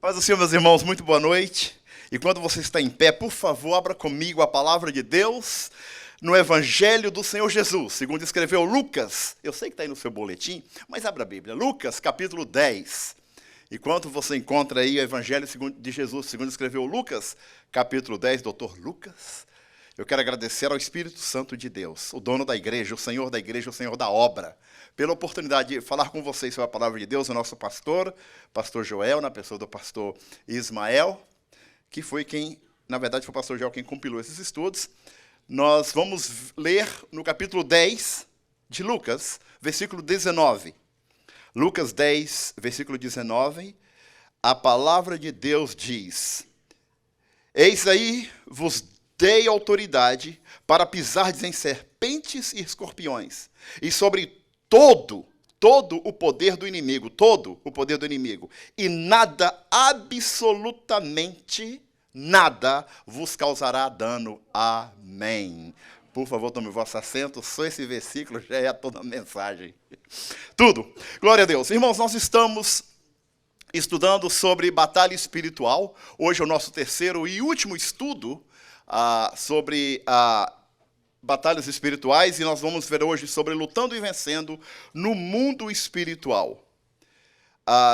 Paz do Senhor, meus irmãos, muito boa noite. E quando você está em pé, por favor, abra comigo a palavra de Deus no Evangelho do Senhor Jesus, segundo escreveu Lucas. Eu sei que está aí no seu boletim, mas abra a Bíblia. Lucas, capítulo 10. Enquanto você encontra aí o Evangelho de Jesus, segundo escreveu Lucas, capítulo 10, doutor Lucas, eu quero agradecer ao Espírito Santo de Deus, o dono da igreja, o Senhor da obra, pela oportunidade de falar com vocês sobre a palavra de Deus, o nosso pastor Joel, na pessoa do pastor Ismael, que foi quem, na verdade, foi o pastor Joel quem compilou esses estudos. Nós vamos ler no capítulo 10 de Lucas, versículo 19. Lucas 10, versículo 19, a palavra de Deus diz: Eis aí vos dei autoridade para pisardes em serpentes e escorpiões, e sobre todo o poder do inimigo, e nada, absolutamente nada, vos causará dano. Amém. Por favor, tome o vosso assento, só esse versículo já é toda a mensagem. Tudo. Glória a Deus. Irmãos, nós estamos estudando sobre batalha espiritual. Hoje é o nosso terceiro e último estudo sobre batalhas espirituais, e nós vamos ver hoje sobre lutando e vencendo no mundo espiritual.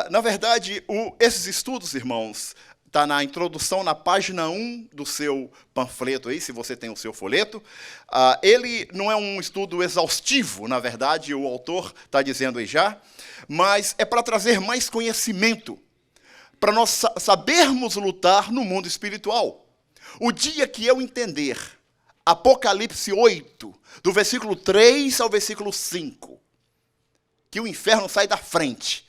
Na verdade, esses estudos, irmãos, está na introdução, na página 1 do seu panfleto aí, se você tem o seu folheto. Ele não é um estudo exaustivo, na verdade, o autor está dizendo aí já, mas é para trazer mais conhecimento, para nós sabermos lutar no mundo espiritual. O dia que eu entender Apocalipse 8, do versículo 3 ao versículo 5, que o inferno sai da frente.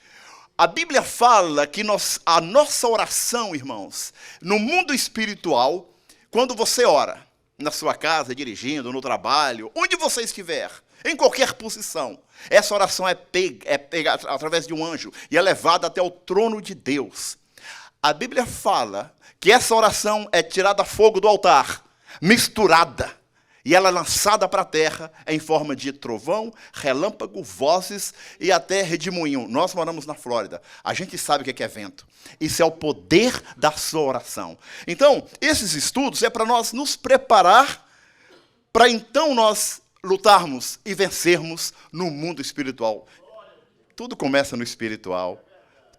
A Bíblia fala que a nossa oração, irmãos, no mundo espiritual, quando você ora, na sua casa, dirigindo, no trabalho, onde você estiver, em qualquer posição, essa oração é pega através de um anjo e é levada até o trono de Deus. A Bíblia fala que essa oração é tirada a fogo do altar, misturada, e ela é lançada para a terra em forma de trovão, relâmpago, vozes e até redemoinho. Nós moramos na Flórida, a gente sabe o que é vento. Isso é o poder da sua oração. Então, esses estudos é para nós nos preparar para então nós lutarmos e vencermos no mundo espiritual. Tudo começa no espiritual,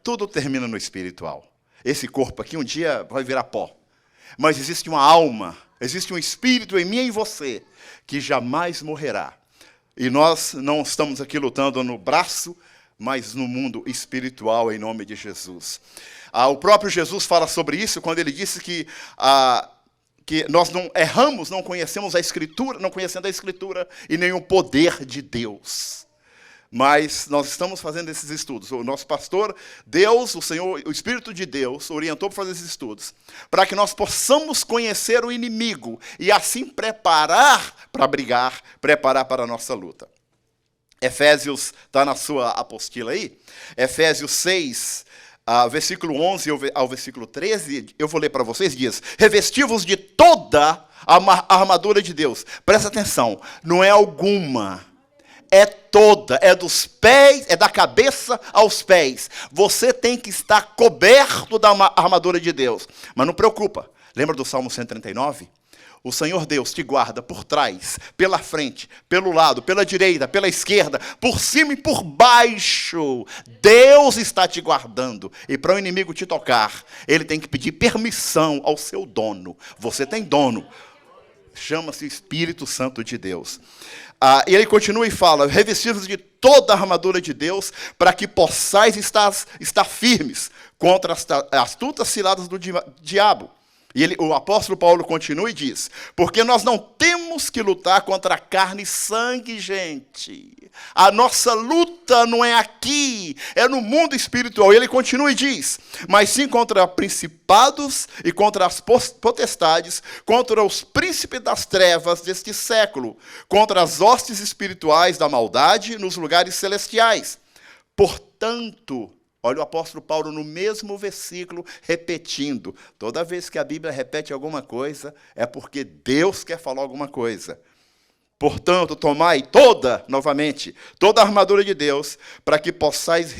tudo termina no espiritual. Esse corpo aqui um dia vai virar pó. Mas existe uma alma, existe um espírito em mim e em você, que jamais morrerá. E nós não estamos aqui lutando no braço, mas no mundo espiritual, em nome de Jesus. O próprio Jesus fala sobre isso, quando ele disse que nós não erramos, não conhecemos a Escritura, não conhecendo a Escritura e nem o poder de Deus. Mas nós estamos fazendo esses estudos. O nosso pastor, Deus, o Senhor, o Espírito de Deus, orientou para fazer esses estudos, para que nós possamos conhecer o inimigo e assim preparar para brigar, preparar para a nossa luta. Efésios, está na sua apostila aí, Efésios 6, versículo 11 ao versículo 13, eu vou ler para vocês, diz: revesti-vos de toda a armadura de Deus. Presta atenção, não é alguma, é toda, é dos pés, é da cabeça aos pés. Você tem que estar coberto da armadura de Deus. Mas não preocupa, lembra do Salmo 139? O Senhor Deus te guarda por trás, pela frente, pelo lado, pela direita, pela esquerda, por cima e por baixo. Deus está te guardando. E para o inimigo te tocar, ele tem que pedir permissão ao seu dono. Você tem dono. Chama-se Espírito Santo de Deus. E ele continua e fala: revestidos de toda a armadura de Deus, para que possais estar firmes contra as astutas ciladas do diabo. E o apóstolo Paulo continua e diz: porque nós não temos que lutar contra carne e sangue, gente. A nossa luta não é aqui, é no mundo espiritual. E ele continua e diz: mas sim contra principados e contra as potestades, contra os príncipes das trevas deste século, contra as hostes espirituais da maldade nos lugares celestiais. Portanto, olha o apóstolo Paulo no mesmo versículo repetindo. Toda vez que a Bíblia repete alguma coisa, é porque Deus quer falar alguma coisa. Portanto, tomai toda a armadura de Deus, para que possais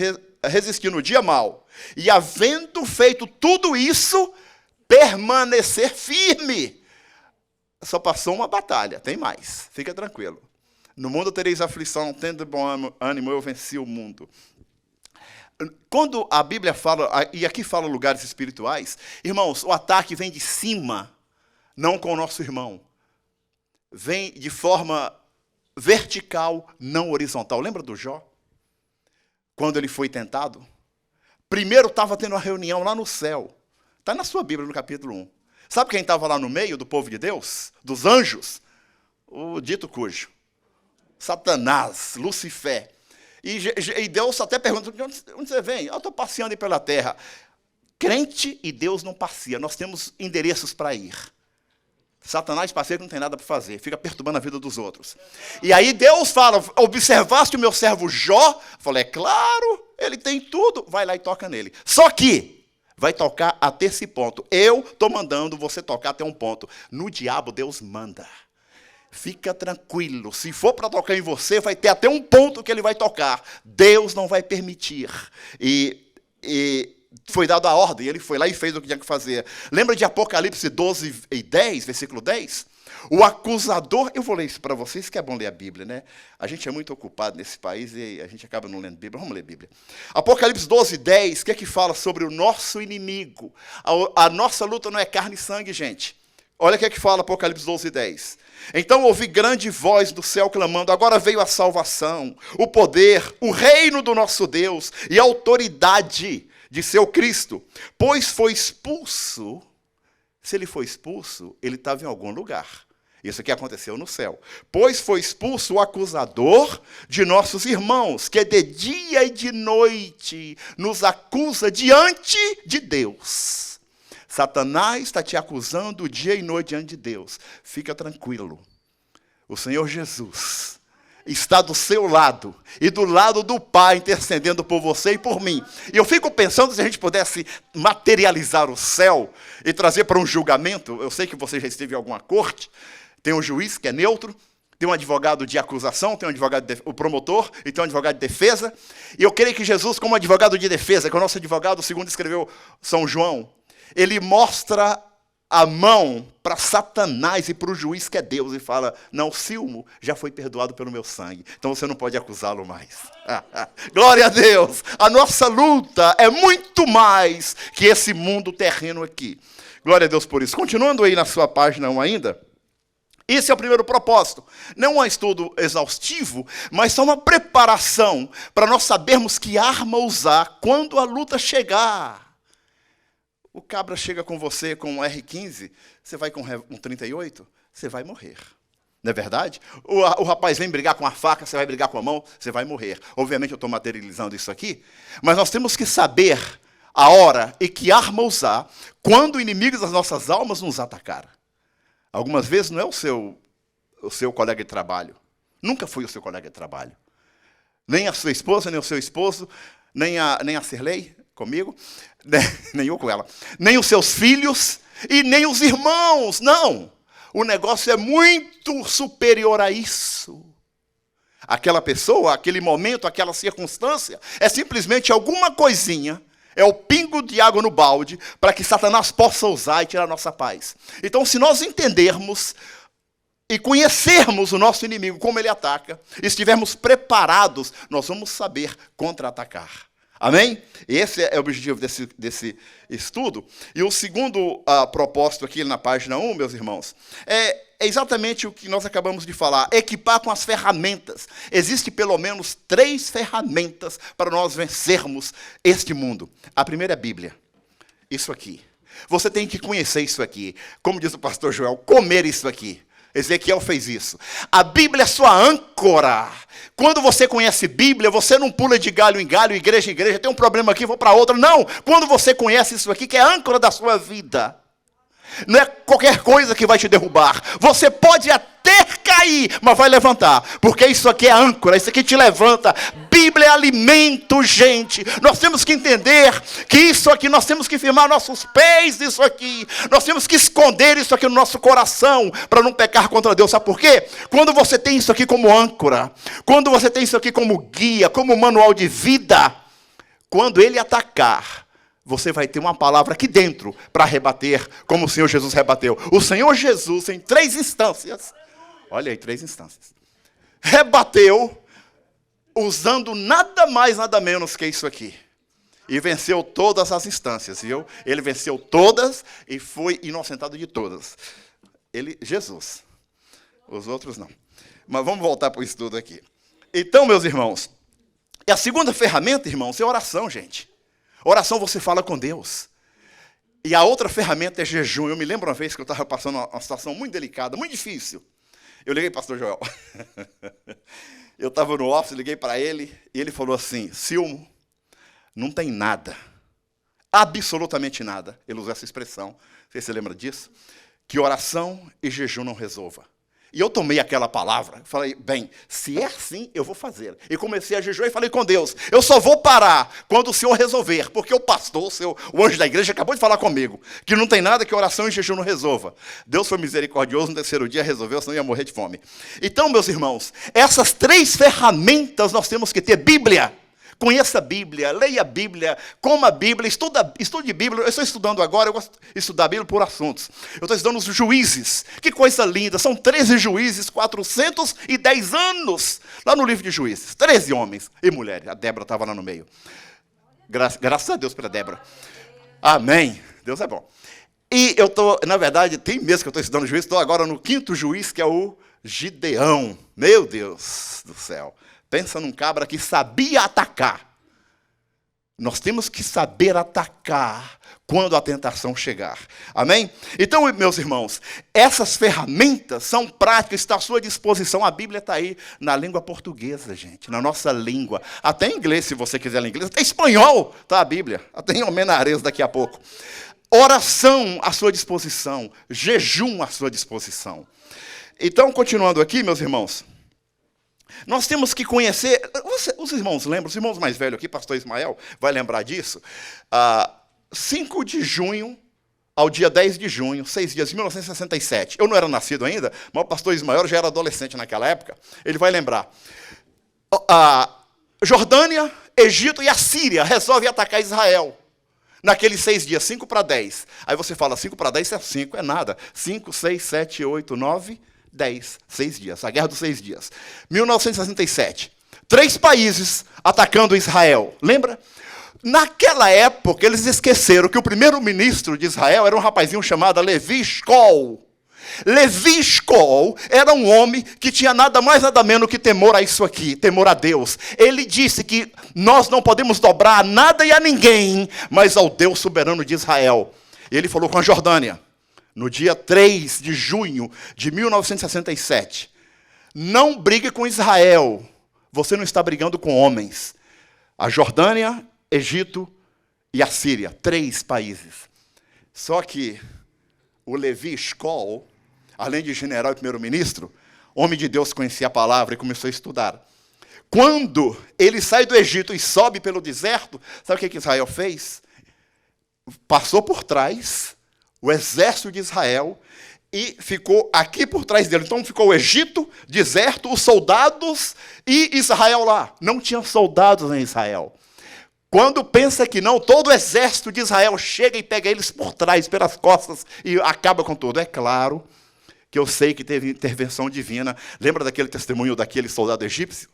resistir no dia mau, e havendo feito tudo isso, permanecer firme. Só passou uma batalha, tem mais, fica tranquilo. No mundo tereis aflição, tendo bom ânimo, eu venci o mundo. Quando a Bíblia fala, e aqui fala lugares espirituais, irmãos, o ataque vem de cima, não com o nosso irmão. Vem de forma vertical, não horizontal. Lembra do Jó? Quando ele foi tentado? Primeiro estava tendo uma reunião lá no céu. Está na sua Bíblia, no capítulo 1. Sabe quem estava lá no meio do povo de Deus? Dos anjos? O dito cujo. Satanás, Lucifer. E Deus até pergunta, de onde você vem? Eu estou passeando aí pela terra. Crente e Deus não passeia. Nós temos endereços para ir. Satanás passeia que não tem nada para fazer. Fica perturbando a vida dos outros. E aí Deus fala, observaste o meu servo Jó? Falei, é claro, ele tem tudo. Vai lá e toca nele. Só que vai tocar até esse ponto. Eu estou mandando você tocar até um ponto. No diabo, Deus manda. Fica tranquilo, se for para tocar em você, vai ter até um ponto que ele vai tocar. Deus não vai permitir. E foi dada a ordem, ele foi lá e fez o que tinha que fazer. Lembra de Apocalipse 12 e 10, versículo 10? O acusador, eu vou ler isso para vocês, que é bom ler a Bíblia, né? A gente é muito ocupado nesse país e a gente acaba não lendo Bíblia. Vamos ler a Bíblia. Apocalipse 12, 10, o que é que fala sobre o nosso inimigo? A nossa luta não é carne e sangue, gente. Olha o que é que fala Apocalipse 12, 10. Então ouvi grande voz do céu clamando, agora veio a salvação, o poder, o reino do nosso Deus e a autoridade de seu Cristo, pois foi expulso. Se ele foi expulso, ele estava em algum lugar. Isso aqui aconteceu no céu. Pois foi expulso o acusador de nossos irmãos, que de dia e de noite nos acusa diante de Deus. Satanás está te acusando dia e noite diante de Deus. Fica tranquilo. O Senhor Jesus está do seu lado e do lado do Pai, intercedendo por você e por mim. E eu fico pensando se a gente pudesse materializar o céu e trazer para um julgamento. Eu sei que você já esteve em alguma corte. Tem um juiz que é neutro, tem um advogado de acusação, tem um advogado o promotor e tem um advogado de defesa. E eu creio que Jesus, como advogado de defesa, que é o nosso advogado, segundo escreveu São João, ele mostra a mão para Satanás e para o juiz que é Deus e fala, não, Silmo já foi perdoado pelo meu sangue, então você não pode acusá-lo mais. Glória a Deus! A nossa luta é muito mais que esse mundo terreno aqui. Glória a Deus por isso. Continuando aí na sua página 1 ainda, esse é o primeiro propósito. Não é um estudo exaustivo, mas só uma preparação para nós sabermos que arma usar quando a luta chegar. O cabra chega com você com um R15, você vai com um 38, você vai morrer. Não é verdade? O rapaz vem brigar com a faca, você vai brigar com a mão, você vai morrer. Obviamente eu estou materializando isso aqui, mas nós temos que saber a hora e que arma usar quando o inimigo das nossas almas nos atacar. Algumas vezes não é o seu colega de trabalho. Nunca foi o seu colega de trabalho. Nem a sua esposa, nem o seu esposo, nem a Cirlei, comigo, nem eu com ela, nem os seus filhos e nem os irmãos, não. O negócio é muito superior a isso. Aquela pessoa, aquele momento, aquela circunstância, é simplesmente alguma coisinha, é o pingo de água no balde, para que Satanás possa usar e tirar a nossa paz. Então, se nós entendermos e conhecermos o nosso inimigo, como ele ataca, e estivermos preparados, nós vamos saber contra-atacar. Amém? Esse é o objetivo desse estudo. E o segundo propósito aqui na página 1, meus irmãos, é exatamente o que nós acabamos de falar. Equipar com as ferramentas. Existem pelo menos 3 ferramentas para nós vencermos este mundo. A primeira é a Bíblia. Isso aqui. Você tem que conhecer isso aqui. Como diz o pastor Joel, comer isso aqui. Ezequiel fez isso. A Bíblia é sua âncora. Quando você conhece Bíblia, você não pula de galho em galho, igreja em igreja, tem um problema aqui, vou para outra. Não, quando você conhece isso aqui, que é a âncora da sua vida. Não é qualquer coisa que vai te derrubar. Você pode até cair, mas vai levantar. Porque isso aqui é âncora, isso aqui te levanta. Bíblia é alimento, gente. Nós temos que entender que isso aqui, nós temos que firmar nossos pés nisso aqui. Nós temos que esconder isso aqui no nosso coração, para não pecar contra Deus. Sabe por quê? Quando você tem isso aqui como âncora, quando você tem isso aqui como guia, como manual de vida, quando ele atacar, você vai ter uma palavra aqui dentro para rebater, como o Senhor Jesus rebateu. O Senhor Jesus, em 3 instâncias, olha aí, 3 instâncias, rebateu usando nada mais, nada menos que isso aqui. E venceu todas as instâncias, viu? Ele venceu todas e foi inocentado de todas. Jesus. Os outros não. Mas vamos voltar para o estudo aqui. Então, meus irmãos, a segunda ferramenta, irmãos, é oração, gente. Oração você fala com Deus. E a outra ferramenta é jejum. Eu me lembro uma vez que eu estava passando uma situação muito delicada, muito difícil. Eu liguei para o pastor Joel. Eu estava no office, liguei para ele, e ele falou assim: Silmo, não tem nada, absolutamente nada. Ele usou essa expressão, não sei se você lembra disso, que oração e jejum não resolva. E eu tomei aquela palavra, falei, bem, se é assim, eu vou fazer. E comecei a jejuar e falei com Deus, eu só vou parar quando o Senhor resolver, porque o pastor, o anjo da igreja, acabou de falar comigo, que não tem nada que oração e jejum não resolva. Deus foi misericordioso, no 3º dia resolveu, senão ia morrer de fome. Então, meus irmãos, essas 3 ferramentas nós temos que ter: Bíblia. Conheça a Bíblia, leia a Bíblia, coma a Bíblia, estude Bíblia. Eu estou estudando agora, eu gosto de estudar a Bíblia por assuntos. Eu estou estudando os Juízes. Que coisa linda, são 13 juízes, 410 anos, lá no livro de Juízes. 13 homens e mulheres. A Débora estava lá no meio. Graças a Deus pela Débora. Amém. Deus é bom. E eu estou, na verdade, tem mês que eu estou estudando Juízes, estou agora no 5º juiz, que é o Gideão. Meu Deus do céu. Pensa num cabra que sabia atacar. Nós temos que saber atacar quando a tentação chegar. Amém? Então, meus irmãos, essas ferramentas são práticas, está à sua disposição. A Bíblia está aí na língua portuguesa, gente, na nossa língua. Até em inglês, se você quiser ler inglês. Até em espanhol está a Bíblia. Até em homenarês daqui a pouco. Oração à sua disposição. Jejum à sua disposição. Então, continuando aqui, meus irmãos, nós temos que conhecer, os irmãos lembram, os irmãos mais velhos aqui, pastor Ismael, vai lembrar disso, 5 de junho ao dia 10 de junho, 6 dias, de 1967. Eu não era nascido ainda, mas o pastor Ismael já era adolescente naquela época, ele vai lembrar. Jordânia, Egito e a Síria resolvem atacar Israel. Naqueles 6 dias, 5 para 10. Aí você fala, 5 para 10 é 5, é nada. 5, 6, 7, 8, 9... 10, 6 dias, a guerra dos 6 dias. 1967, 3 países atacando Israel. Lembra? Naquela época, eles esqueceram que o primeiro-ministro de Israel era um rapazinho chamado Levi Eshkol. Levi Eshkol era um homem que tinha nada mais, nada menos que temor a isso aqui, temor a Deus. Ele disse que nós não podemos dobrar a nada e a ninguém, mas ao Deus soberano de Israel. Ele falou com a Jordânia, no dia 3 de junho de 1967, não brigue com Israel, você não está brigando com homens. A Jordânia, Egito e a Síria, 3 países. Só que o Levi Eshkol, além de general e primeiro-ministro, homem de Deus, conhecia a palavra e começou a estudar. Quando ele sai do Egito e sobe pelo deserto, sabe o que Israel fez? Passou por trás o exército de Israel e ficou aqui por trás dele. Então ficou o Egito, deserto, os soldados e Israel lá. Não tinha soldados em Israel. Quando pensa que não, todo o exército de Israel chega e pega eles por trás, pelas costas, e acaba com tudo. É claro que eu sei que teve intervenção divina. Lembra daquele testemunho daquele soldado egípcio?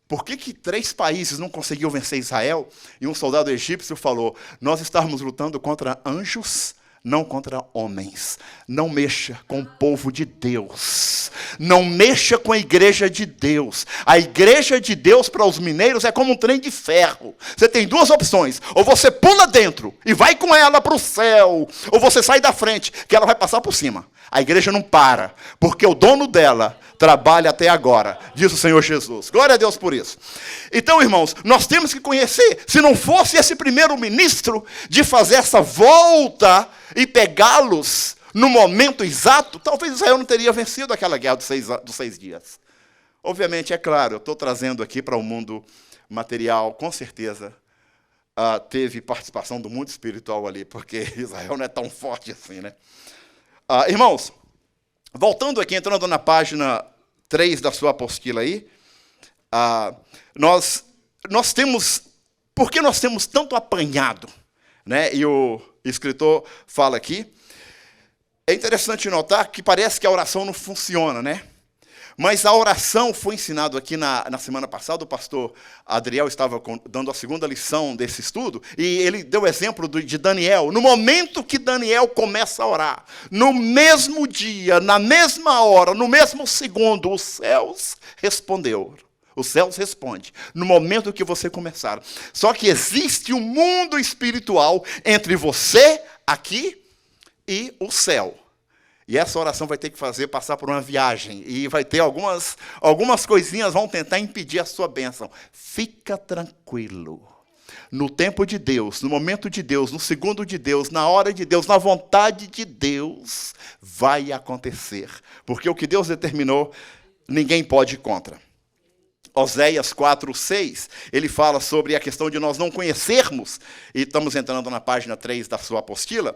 Por que 3 países não conseguiam vencer Israel? E um soldado egípcio falou, nós estávamos lutando contra anjos, não contra homens. Não mexa com o povo de Deus. Não mexa com a igreja de Deus. A igreja de Deus para os mineiros é como um trem de ferro. Você tem 2 opções. Ou você pula dentro e vai com ela para o céu. Ou você sai da frente, que ela vai passar por cima. A igreja não para, porque o dono dela trabalha até agora, diz o Senhor Jesus. Glória a Deus por isso. Então, irmãos, nós temos que conhecer, se não fosse esse primeiro-ministro de fazer essa volta e pegá-los no momento exato, talvez Israel não teria vencido aquela guerra dos 6 dias. Obviamente, é claro, eu estou trazendo aqui para o mundo material, com certeza, teve participação do mundo espiritual ali, porque Israel não é tão forte assim, né? Irmãos, voltando aqui, entrando na página 3 da sua apostila aí, nós temos por que nós temos tanto apanhado? Né? E o escritor fala aqui, é interessante notar que parece que a oração não funciona, né? Mas a oração foi ensinado aqui na semana passada, o pastor Adriel estava dando a segunda lição desse estudo, e ele deu o exemplo de Daniel. No momento que Daniel começa a orar, no mesmo dia, na mesma hora, no mesmo segundo, os céus respondeu. Os céus respondem, no momento que você começar. Só que existe um mundo espiritual entre você, aqui, e o céu. E essa oração vai ter que passar por uma viagem. E vai ter algumas coisinhas vão tentar impedir a sua bênção. Fica tranquilo. No tempo de Deus, no momento de Deus, no segundo de Deus, na hora de Deus, na vontade de Deus, vai acontecer. Porque o que Deus determinou, ninguém pode ir contra. Oséias 4:6, ele fala sobre a questão de nós não conhecermos, e estamos entrando na página 3 da sua apostila,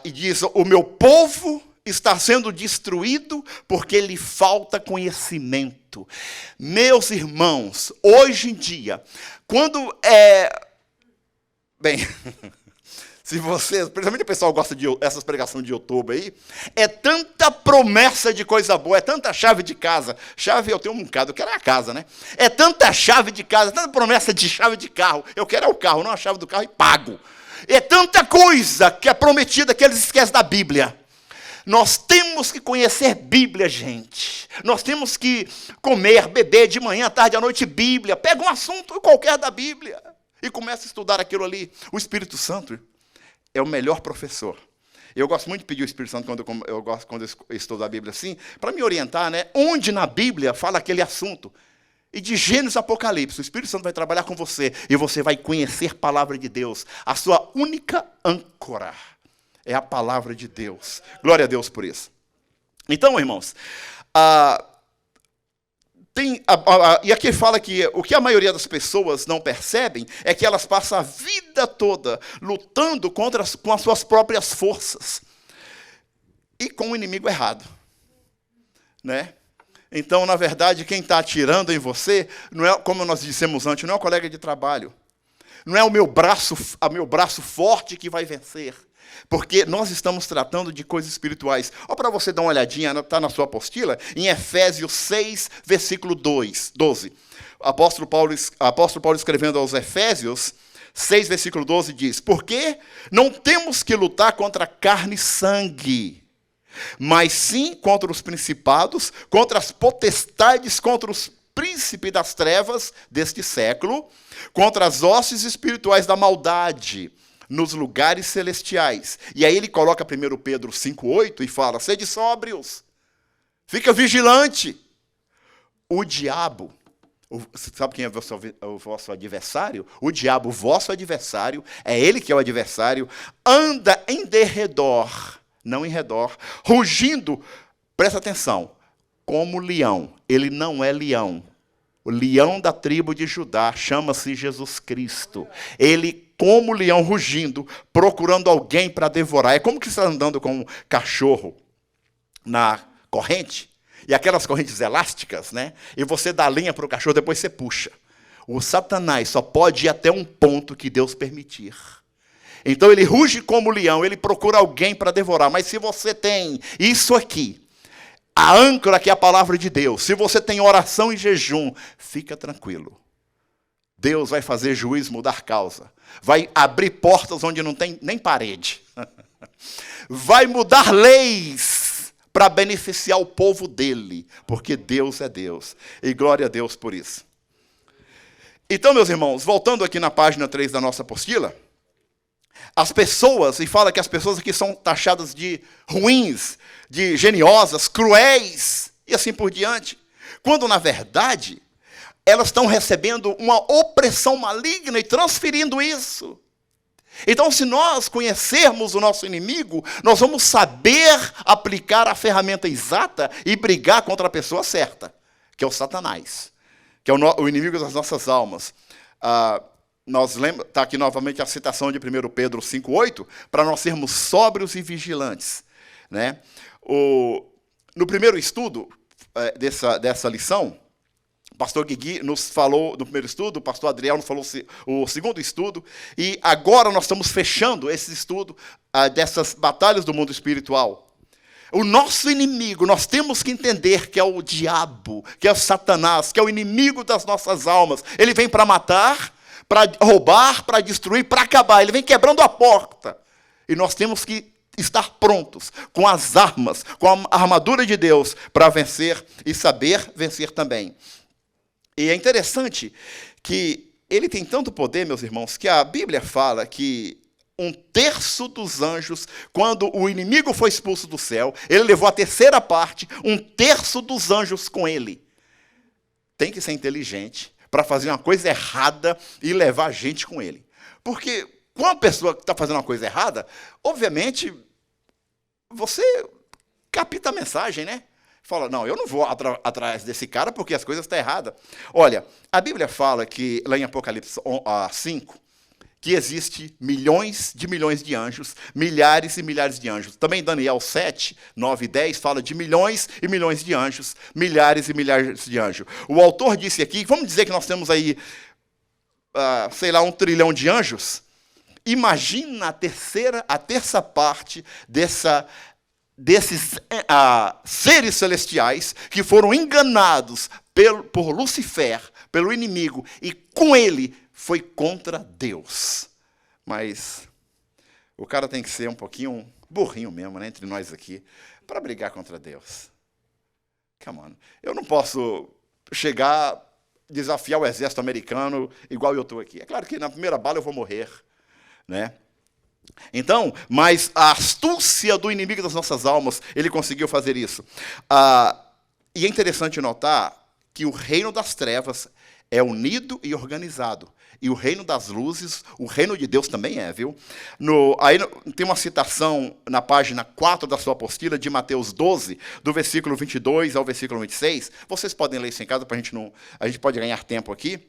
e diz, o meu povo está sendo destruído porque lhe falta conhecimento. Meus irmãos, hoje em dia, quando bem, se vocês, principalmente o pessoal gosta de essas pregações de YouTube aí, é tanta promessa de coisa boa, é tanta chave de casa. Chave, eu tenho um bocado, eu quero a casa, né? É tanta chave de casa, tanta promessa de chave de carro. Eu quero o carro, não a chave do carro e pago. É tanta coisa que é prometida que eles esquecem da Bíblia. Nós temos que conhecer Bíblia, gente. Nós temos que comer, beber de manhã, tarde, à noite, Bíblia. Pega um assunto qualquer da Bíblia e começa a estudar aquilo ali. O Espírito Santo é o melhor professor. Eu gosto muito de pedir o Espírito Santo quando eu estudo a Bíblia assim, para me orientar, né? Onde na Bíblia fala aquele assunto. E de Gênesis a Apocalipse, o Espírito Santo vai trabalhar com você e você vai conhecer a palavra de Deus. A sua única âncora é a palavra de Deus. Glória a Deus por isso. Então, irmãos, e aqui fala que o que a maioria das pessoas não percebem é que elas passam a vida toda lutando com as suas próprias forças e com o inimigo errado, né? Então, na verdade, quem está atirando em você, não é, como nós dissemos antes, não é o colega de trabalho. Não é o meu braço forte que vai vencer. Porque nós estamos tratando de coisas espirituais. Olha para você dar uma olhadinha, está na sua apostila, em Efésios 6, versículo 12. O apóstolo Paulo escrevendo aos Efésios 6, versículo 12, diz, porque não temos que lutar contra carne e sangue, mas sim contra os principados, contra as potestades, contra os príncipes das trevas deste século, contra as hostes espirituais da maldade nos lugares celestiais. E aí ele coloca 1 Pedro 5,8 e fala, sede sóbrios, fica vigilante. O diabo, sabe quem é o vosso adversário? O diabo, o vosso adversário, é ele que é o adversário, anda em derredor, não em redor, rugindo, presta atenção, como leão. Ele não é leão. O leão da tribo de Judá chama-se Jesus Cristo. Ele, como leão rugindo, procurando alguém para devorar. É como que você está andando com um cachorro na corrente, e aquelas correntes elásticas, né? E você dá linha para o cachorro, depois você puxa. O Satanás só pode ir até um ponto que Deus permitir. Então ele ruge como leão, ele procura alguém para devorar. Mas se você tem isso aqui, a âncora que é a palavra de Deus, se você tem oração e jejum, fica tranquilo. Deus vai fazer juiz mudar causa. Vai abrir portas onde não tem nem parede. Vai mudar leis para beneficiar o povo dele, porque Deus é Deus. E glória a Deus por isso. Então, meus irmãos, voltando aqui na página 3 da nossa apostila, as pessoas, e fala que as pessoas aqui são taxadas de ruins, de geniosas, cruéis, e assim por diante. Quando, na verdade, elas estão recebendo uma opressão maligna e transferindo isso. Então, se nós conhecermos o nosso inimigo, nós vamos saber aplicar a ferramenta exata e brigar contra a pessoa certa, que é o Satanás, que é o inimigo das nossas almas. Está aqui novamente a citação de 1 Pedro 5,8, para nós sermos sóbrios e vigilantes, né? No primeiro estudo dessa lição, pastor Guigui nos falou no primeiro estudo, o pastor Adriel nos falou o segundo estudo, e agora nós estamos fechando esse estudo dessas batalhas do mundo espiritual. O nosso inimigo, nós temos que entender que é o diabo, que é o Satanás, que é o inimigo das nossas almas. Ele vem para matar, para roubar, para destruir, para acabar. Ele vem quebrando a porta. E nós temos que estar prontos, com as armas, com a armadura de Deus, para vencer e saber vencer também. E é interessante que ele tem tanto poder, meus irmãos, que a Bíblia fala que 1/3 dos anjos, quando o inimigo foi expulso do céu, ele levou a terceira parte, 1/3 dos anjos com ele. Tem que ser inteligente para fazer uma coisa errada e levar a gente com ele. Porque quando uma pessoa está fazendo uma coisa errada, obviamente, você capta a mensagem, né? Fala, não, eu não vou atrás desse cara porque as coisas estão erradas. Olha, a Bíblia fala que, lá em Apocalipse 5, que existe milhões de anjos, milhares e milhares de anjos. Também Daniel 7, 9 e 10 fala de milhões e milhões de anjos, milhares e milhares de anjos. O autor disse aqui, vamos dizer que nós temos aí, 1 trilhão de anjos. Imagina a terça parte desses seres celestiais que foram enganados por Lucifer, pelo inimigo, e com ele foi contra Deus. Mas o cara tem que ser um pouquinho burrinho mesmo, né, entre nós aqui, para brigar contra Deus. Come on. Eu não posso chegar, desafiar o exército americano igual eu estou aqui. É claro que na primeira bala eu vou morrer, né? Então, mas a astúcia do inimigo das nossas almas, ele conseguiu fazer isso. E é interessante notar que o reino das trevas é unido e organizado. E o reino das luzes, o reino de Deus também é, viu? Aí tem uma citação na página 4 da sua apostila, de Mateus 12, do versículo 22 ao versículo 26. Vocês podem ler isso em casa, a gente pode ganhar tempo aqui.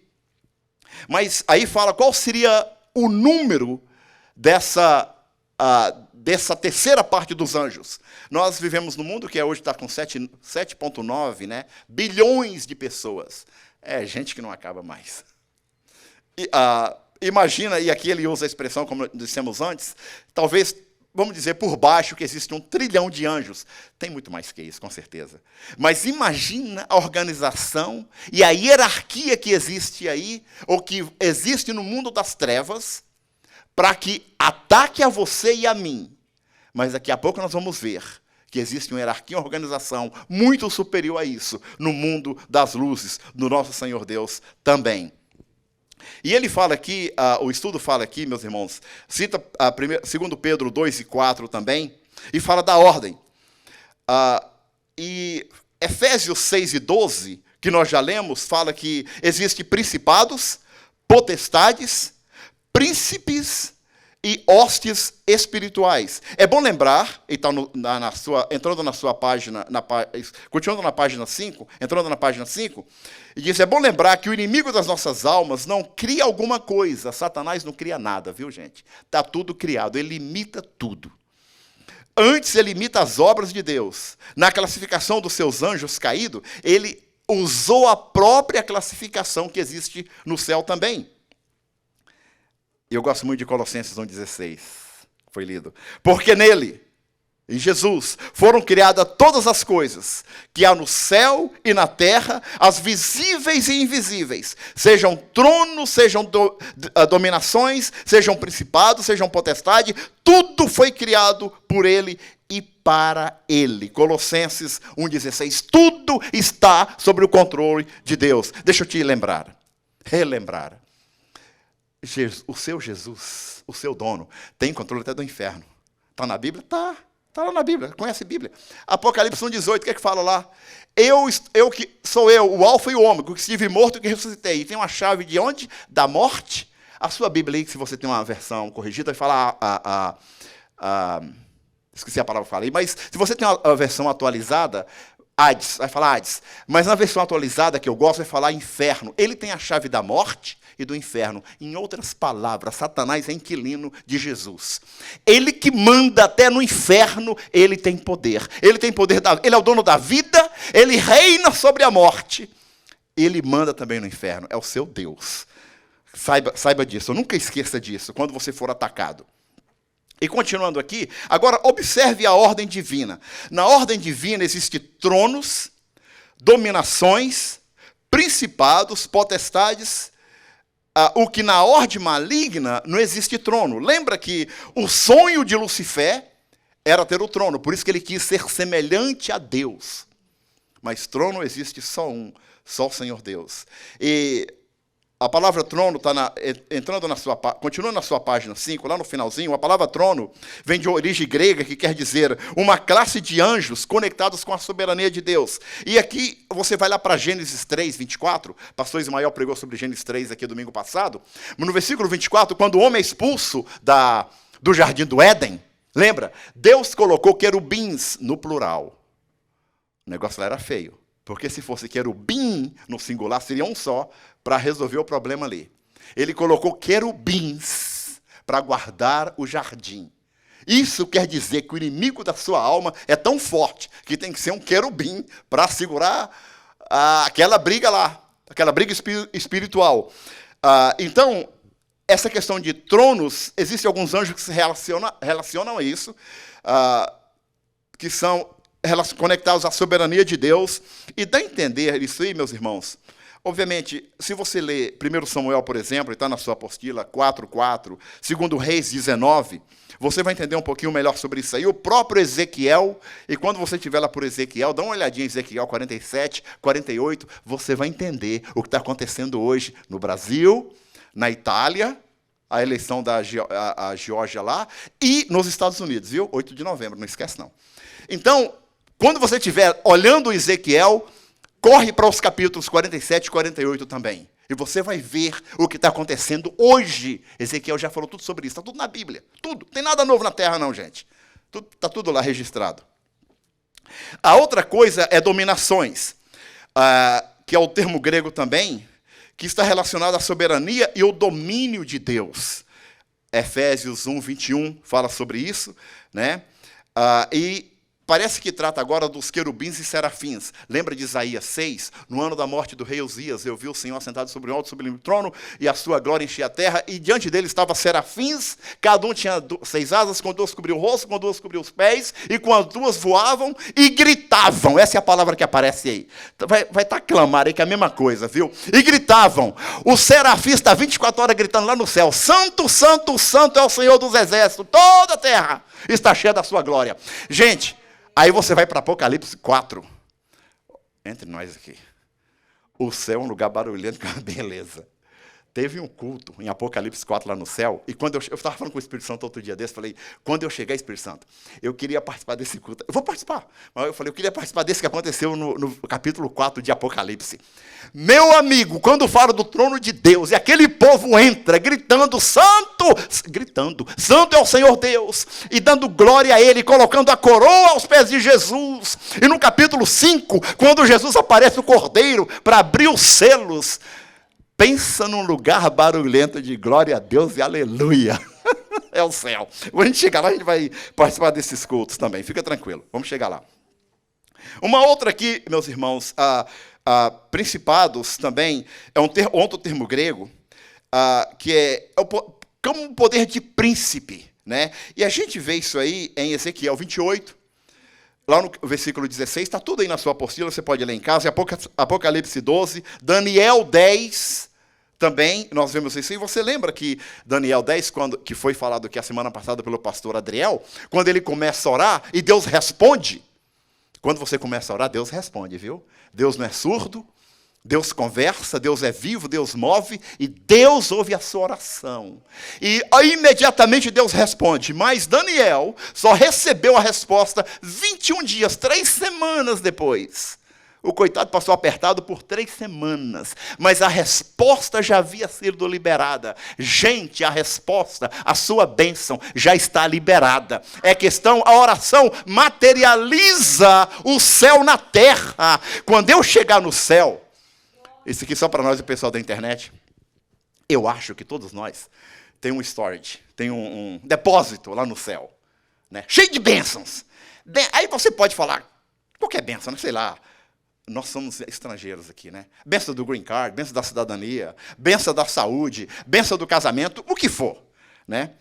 Mas aí fala qual seria o número dessa terceira parte dos anjos. Nós vivemos num mundo que hoje está com 7,9, né, bilhões de pessoas. É gente que não acaba mais. Imagina, e aqui ele usa a expressão, como dissemos antes, talvez, vamos dizer, por baixo, que existe 1 trilhão de anjos. Tem muito mais que isso, com certeza. Mas imagina a organização e a hierarquia que existe aí, ou que existe no mundo das trevas, para que ataque a você e a mim. Mas daqui a pouco nós vamos ver que existe uma hierarquia, uma organização muito superior a isso, no mundo das luzes, do nosso Senhor Deus também. E ele fala aqui, o estudo fala aqui, meus irmãos, cita 2 Pedro 2 e 4 também, e fala da ordem. E Efésios 6 e 12, que nós já lemos, fala que existem principados, potestades, príncipes e hostes espirituais. É bom lembrar, e está entrando na sua página, continuando na página 5, entrando na página 5, e diz, é bom lembrar que o inimigo das nossas almas não cria alguma coisa. Satanás não cria nada, viu, gente? Está tudo criado, ele imita tudo. Antes ele imita as obras de Deus. Na classificação dos seus anjos caídos, ele usou a própria classificação que existe no céu também. Eu gosto muito de Colossenses 1,16, foi lido. Porque nele, em Jesus, foram criadas todas as coisas que há no céu e na terra, as visíveis e invisíveis, sejam tronos, sejam dominações, sejam principados, sejam potestade, tudo foi criado por ele e para ele. Colossenses 1,16, tudo está sob o controle de Deus. Deixa eu te relembrar. O seu Jesus, o seu dono, tem controle até do inferno. Está na Bíblia? Está lá na Bíblia, conhece a Bíblia. Apocalipse 1,18, o que é que fala lá? Sou eu, o alfa e o ômega, que estive morto e que ressuscitei. E tem uma chave de onde? Da morte. A sua Bíblia aí, se você tem uma versão corrigida, vai falar esqueci a palavra que falei, mas se você tem uma versão atualizada, Hades, vai falar Hades. Mas na versão atualizada que eu gosto, vai falar inferno. Ele tem a chave da morte e do inferno. Em outras palavras, Satanás é inquilino de Jesus. Ele que manda até no inferno, ele tem poder. Ele tem poder, ele é o dono da vida, ele reina sobre a morte. ele manda também no inferno. É o seu Deus. Saiba disso, nunca esqueça disso, quando você for atacado. E continuando aqui, agora observe a ordem divina. Na ordem divina existem tronos, dominações, principados, potestades, o que na ordem maligna não existe trono. Lembra que o sonho de Lucifer era ter o trono, por isso que ele quis ser semelhante a Deus. Mas trono existe só um, só o Senhor Deus. E a palavra trono está continua na sua página 5, lá no finalzinho. A palavra trono vem de origem grega, que quer dizer uma classe de anjos conectados com a soberania de Deus. E aqui você vai lá para Gênesis 3, 24. Pastor Ismael pregou sobre Gênesis 3 aqui domingo passado. No versículo 24, quando o homem é expulso do jardim do Éden, lembra? Deus colocou querubins no plural. O negócio lá era feio. Porque se fosse querubim no singular, seria um só, para resolver o problema ali. Ele colocou querubins para guardar o jardim. Isso quer dizer que o inimigo da sua alma é tão forte que tem que ser um querubim para segurar aquela briga lá, aquela briga espiritual. Então, essa questão de tronos, existem alguns anjos que se relacionam a isso, que são conectados à soberania de Deus. E dá a entender isso aí, meus irmãos. Obviamente, se você ler 1 Samuel, por exemplo, está na sua apostila 4:4, 2 Reis 19, você vai entender um pouquinho melhor sobre isso aí. O próprio Ezequiel, e quando você estiver lá por Ezequiel, dá uma olhadinha em Ezequiel 47, 48, você vai entender o que está acontecendo hoje no Brasil, na Itália, a eleição da Geórgia lá, e nos Estados Unidos, viu? 8 de novembro, não esquece não. Então, quando você estiver olhando Ezequiel, corre para os capítulos 47 e 48 também. E você vai ver o que está acontecendo hoje. Ezequiel já falou tudo sobre isso. Está tudo na Bíblia. Tudo. Não tem nada novo na terra, não, gente. Está tudo lá registrado. A outra coisa é dominações, que é o termo grego também, que está relacionado à soberania e ao domínio de Deus. Efésios 1, 21 fala sobre isso, né? E parece que trata agora dos querubins e serafins. Lembra de Isaías 6? No ano da morte do rei Uzias, eu vi o Senhor sentado sobre um alto sublime trono, e a sua glória enchia a terra, e diante dele estavam serafins, cada um tinha 6 asas, com 2 cobriu o rosto, com 2 cobriu os pés, e com as 2 voavam e gritavam. Essa é a palavra que aparece aí. Vai estar clamar aí, que é a mesma coisa, viu? E gritavam. O serafim está 24 horas gritando lá no céu: Santo, Santo, Santo é o Senhor dos exércitos, toda a terra está cheia da sua glória. Gente, aí você vai para Apocalipse 4. Entre nós aqui. O céu é um lugar barulhento com a beleza. Teve um culto em Apocalipse 4 lá no céu, e quando eu estava falando com o Espírito Santo outro dia desse, falei, quando eu chegar, Espírito Santo, eu queria participar desse culto. Eu vou participar. Mas eu falei, eu queria participar desse que aconteceu no capítulo 4 de Apocalipse. Meu amigo, quando falo do trono de Deus, e aquele povo entra gritando, Santo é o Senhor Deus, e dando glória a Ele, colocando a coroa aos pés de Jesus. E no capítulo 5, quando Jesus aparece o Cordeiro para abrir os selos, pensa num lugar barulhento de glória a Deus e aleluia. É o céu. Quando a gente chegar lá, a gente vai participar desses cultos também. Fica tranquilo, vamos chegar lá. Uma outra aqui, meus irmãos, principados também, é outro termo grego, que é como um poder de príncipe, né? E a gente vê isso aí em Ezequiel 28, lá no versículo 16, está tudo aí na sua apostila, você pode ler em casa, Apocalipse 12, Daniel 10, também nós vemos isso. E você lembra que Daniel 10, que foi falado aqui a semana passada pelo pastor Adriel, quando ele começa a orar e Deus responde? Quando você começa a orar, Deus responde, viu? Deus não é surdo, Deus conversa, Deus é vivo, Deus move, e Deus ouve a sua oração. E imediatamente Deus responde, mas Daniel só recebeu a resposta 21 dias, 3 semanas depois. O coitado passou apertado por 3 semanas, mas a resposta já havia sido liberada. Gente, a resposta, a sua bênção já está liberada. É questão, a oração materializa o céu na terra. Quando eu chegar no céu, isso aqui só para nós e o pessoal da internet, eu acho que todos nós tem um storage, tem um depósito lá no céu, né? Cheio de bênçãos. Aí você pode falar, qualquer bênção, sei lá, nós somos estrangeiros aqui, né? Bênção do green card, bênção da cidadania, bênção da saúde, bênção do casamento, o que for, né?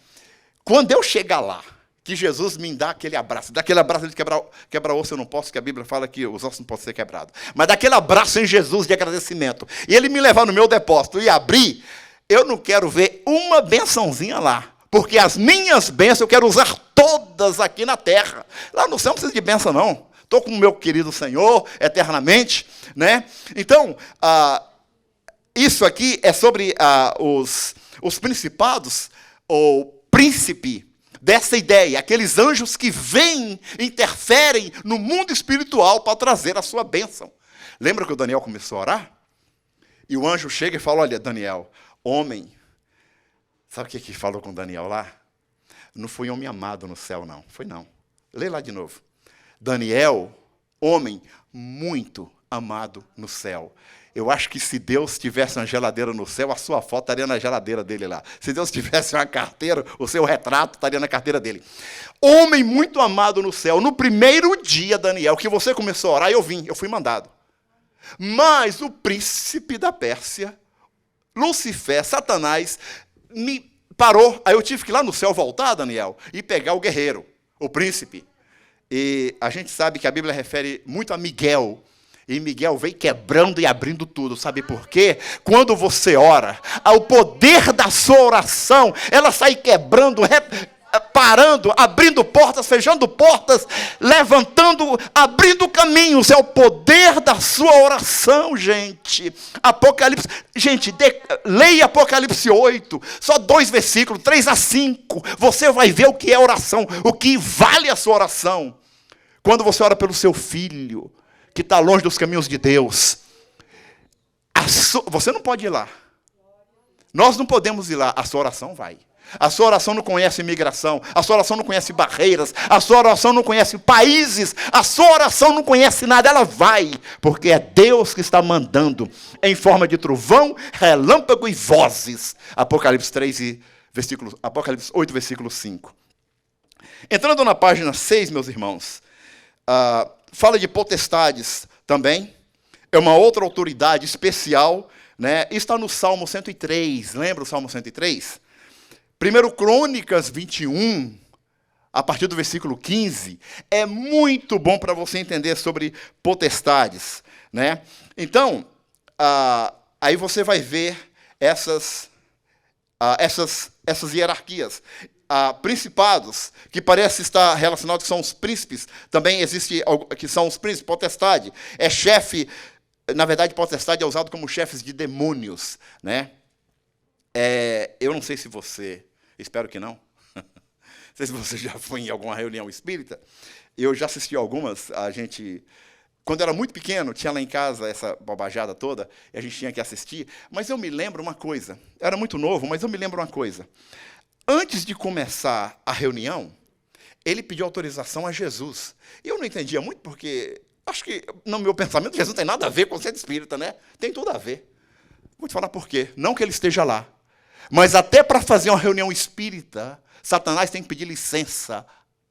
Quando eu chegar lá, que Jesus me dá aquele abraço, daquele abraço de quebrar osso eu não posso, que a Bíblia fala que os ossos não podem ser quebrados, mas daquele abraço em Jesus de agradecimento, e ele me levar no meu depósito e abrir, eu não quero ver uma bençãozinha lá, porque as minhas bênçãos eu quero usar todas aqui na terra. Lá no céu não precisa de bênção, não. Estou com o meu querido Senhor eternamente, né? Então, isso aqui é sobre os principados, ou príncipe, dessa ideia, aqueles anjos que vêm, interferem no mundo espiritual para trazer a sua bênção. Lembra que o Daniel começou a orar? E o anjo chega e fala, olha, Daniel, homem, sabe o que falou com Daniel lá? Não foi homem amado no céu, não. Foi não. Lê lá de novo. Daniel, homem muito amado no céu. Eu acho que se Deus tivesse uma geladeira no céu, a sua foto estaria na geladeira dele lá. Se Deus tivesse uma carteira, o seu retrato estaria na carteira dele. Homem muito amado no céu. No primeiro dia, Daniel, que você começou a orar, eu fui mandado. Mas o príncipe da Pérsia, Lucifer, Satanás, me parou. Aí eu tive que ir lá no céu voltar, Daniel, e pegar o guerreiro, o príncipe. E a gente sabe que a Bíblia refere muito a Miguel. E Miguel veio quebrando e abrindo tudo. Sabe por quê? Quando você ora, o poder da sua oração, ela sai quebrando, parando, abrindo portas, fechando portas, levantando, abrindo caminhos. É o poder da sua oração, gente. Apocalipse, gente, leia Apocalipse 8, só 2 versículos, 3 a 5. Você vai ver o que é oração, o que vale a sua oração. Quando você ora pelo seu filho, que está longe dos caminhos de Deus, você não pode ir lá. Nós não podemos ir lá, a sua oração vai. A sua oração não conhece imigração, a sua oração não conhece barreiras, a sua oração não conhece países, a sua oração não conhece nada, ela vai, porque é Deus que está mandando, em forma de trovão, relâmpago e vozes. Apocalipse 8, versículo 5. Entrando na página 6, meus irmãos, fala de potestades também, é uma outra autoridade especial, né? Está no Salmo 103, lembra o Salmo 103? 1 Crônicas 21, a partir do versículo 15, é muito bom para você entender sobre potestades, né? Então, aí você vai ver essas hierarquias. Principados, que parece estar relacionados, que são os príncipes, também existe, que são os príncipes, potestade, é chefe, na verdade, potestade é usado como chefes de demônios, né? Eu não sei se você, espero que não, não sei se você já foi em alguma reunião espírita, eu já assisti algumas, quando eu era muito pequeno, tinha lá em casa essa bobajada toda, e a gente tinha que assistir, mas eu me lembro uma coisa, eu era muito novo, mas eu me lembro uma coisa. Antes de começar a reunião, ele pediu autorização a Jesus. E eu não entendia muito, porque acho que, no meu pensamento, Jesus não tem nada a ver com o centro espírita, né? Tem tudo a ver. Vou te falar por quê. Não que ele esteja lá. Mas até para fazer uma reunião espírita, Satanás tem que pedir licença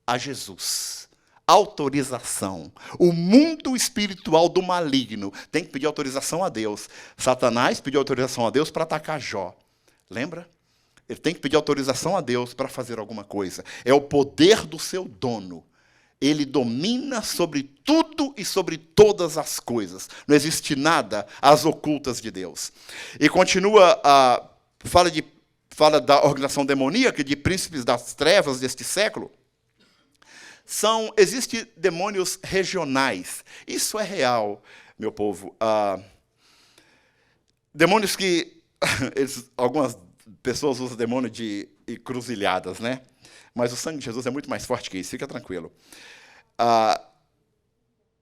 a Jesus. Autorização. O mundo espiritual do maligno tem que pedir autorização a Deus. Satanás pediu autorização a Deus para atacar Jó. Lembra? Ele tem que pedir autorização a Deus para fazer alguma coisa. É o poder do seu dono. Ele domina sobre tudo e sobre todas as coisas. Não existe nada às ocultas de Deus. E continua, fala da organização demoníaca, de príncipes das trevas deste século. Existem demônios regionais. Isso é real, meu povo. Demônios que algumas pessoas usam demônio de encruzilhadas, né? Mas o sangue de Jesus é muito mais forte que isso, fica tranquilo.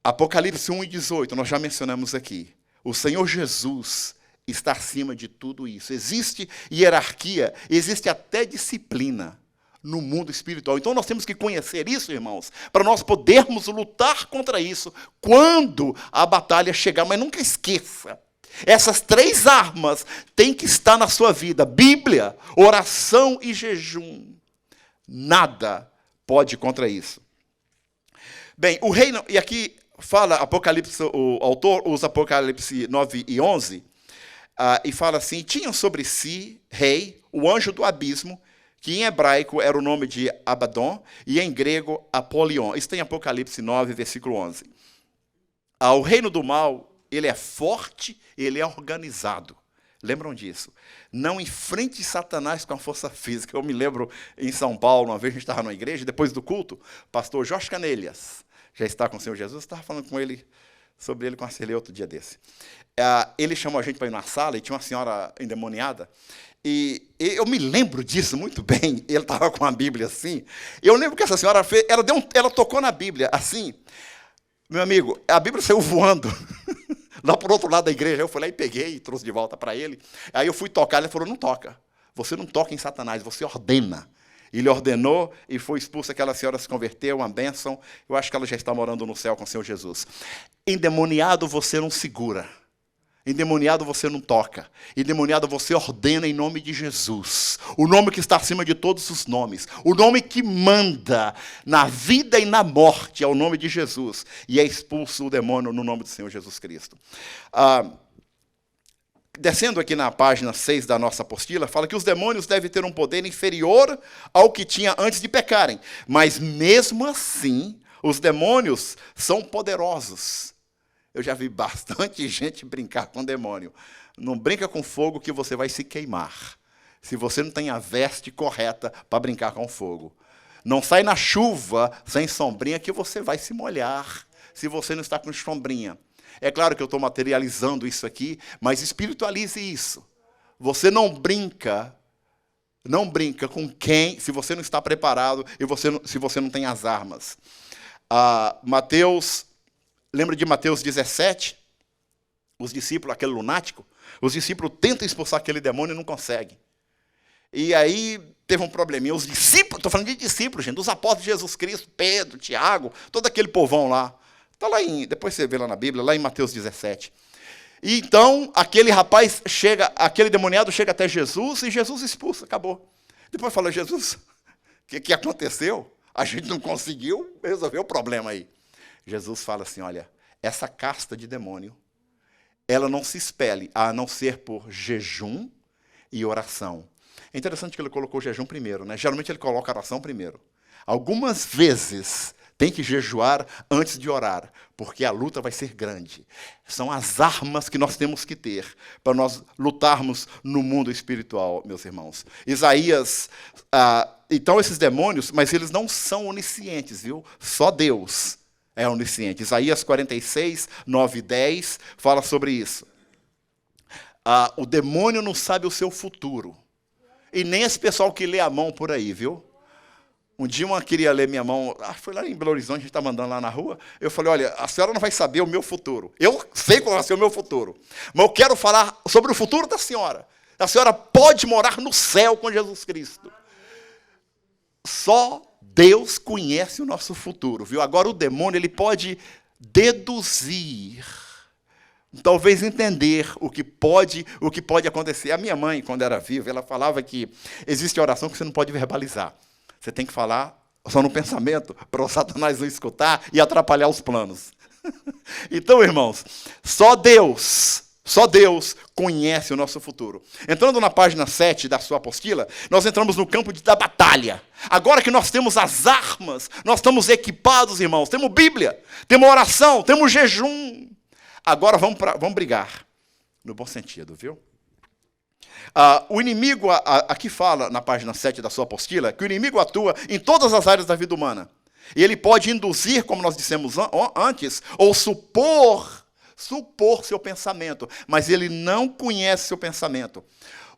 Apocalipse 1:18, nós já mencionamos aqui. O Senhor Jesus está acima de tudo isso. Existe hierarquia, existe até disciplina no mundo espiritual. Então nós temos que conhecer isso, irmãos, para nós podermos lutar contra isso quando a batalha chegar. Mas nunca esqueça, essas 3 armas têm que estar na sua vida: Bíblia, oração e jejum. Nada pode contra isso. Bem, o reino, e aqui fala, Apocalipse, o autor usa Apocalipse 9 e 11, e fala assim, tinham sobre si, rei, o anjo do abismo, que em hebraico era o nome de Abaddon, e em grego, Apolion. Isso tem Apocalipse 9, versículo 11. O reino do mal, ele é forte, ele é organizado. Lembram disso? Não enfrente Satanás com a força física. Eu me lembro em São Paulo, uma vez a gente estava numa igreja, depois do culto, pastor Jorge Canelhas, já está com o Senhor Jesus, eu estava falando com ele, sobre ele com a Celê outro dia desse. Ele chamou a gente para ir na sala e tinha uma senhora endemoniada, e eu me lembro disso muito bem, ele estava com a Bíblia assim, eu lembro que essa senhora fez, ela tocou na Bíblia assim, meu amigo, a Bíblia saiu voando, lá por outro lado da igreja, eu fui lá e peguei e trouxe de volta para ele, aí eu fui tocar, ele falou, não toca, você não toca em Satanás, você ordena. Ele ordenou e foi expulso, aquela senhora se converteu, uma bênção. Eu acho que ela já está morando no céu com o Senhor Jesus. Endemoniado você não segura. Endemoniado você não toca. Endemoniado você ordena em nome de Jesus. O nome que está acima de todos os nomes. O nome que manda na vida e na morte é o nome de Jesus. E é expulso o demônio no nome do Senhor Jesus Cristo. Descendo aqui na página 6 da nossa apostila, fala que os demônios devem ter um poder inferior ao que tinha antes de pecarem. Mas, mesmo assim, os demônios são poderosos. Eu já vi bastante gente brincar com demônio. Não brinca com fogo que você vai se queimar. Se você não tem a veste correta para brincar com fogo. Não sai na chuva sem sombrinha que você vai se molhar. Se você não está com sombrinha. É claro que eu estou materializando isso aqui, mas espiritualize isso. Você não brinca com quem, se você não está preparado e se você não tem as armas. Lembra de Mateus 17? Os discípulos, aquele lunático, os discípulos tentam expulsar aquele demônio e não conseguem. E aí teve um probleminha. Os discípulos, estou falando de discípulos, gente, dos apóstolos de Jesus Cristo, Pedro, Tiago, todo aquele povão lá. Está lá depois você vê lá na Bíblia, lá em Mateus 17. E então, aquele demoniado chega até Jesus e Jesus expulsa, acabou. Depois fala, Jesus, o que aconteceu? A gente não conseguiu resolver o problema aí. Jesus fala assim, olha, essa casta de demônio, ela não se expele, a não ser por jejum e oração. É interessante que ele colocou o jejum primeiro, né? Geralmente ele coloca a oração primeiro. Algumas vezes tem que jejuar antes de orar, porque a luta vai ser grande. São as armas que nós temos que ter para nós lutarmos no mundo espiritual, meus irmãos. Isaías, então esses demônios, mas eles não são oniscientes, viu? Só Deus é onisciente. Isaías 46, 9 e 10 fala sobre isso. O demônio não sabe o seu futuro. E nem esse pessoal que lê a mão por aí, viu? Um dia uma queria ler minha mão, foi lá em Belo Horizonte, a gente estava andando lá na rua, eu falei, olha, a senhora não vai saber o meu futuro. Eu sei qual vai ser o meu futuro, mas eu quero falar sobre o futuro da senhora. A senhora pode morar no céu com Jesus Cristo. Só Deus conhece o nosso futuro, viu? Agora o demônio, ele pode deduzir, talvez entender o que pode acontecer. A minha mãe, quando era viva, ela falava que existe oração que você não pode verbalizar. Você tem que falar só no pensamento, para o Satanás não escutar e atrapalhar os planos. Então, irmãos, só Deus conhece o nosso futuro. Entrando na página 7 da sua apostila, nós entramos no campo da batalha. Agora que nós temos as armas, nós estamos equipados, irmãos. Temos Bíblia, temos oração, temos jejum. Agora vamos brigar, no bom sentido, viu? O inimigo, aqui fala na página 7 da sua apostila, que o inimigo atua em todas as áreas da vida humana. E ele pode induzir, como nós dissemos antes, ou supor seu pensamento, mas ele não conhece seu pensamento.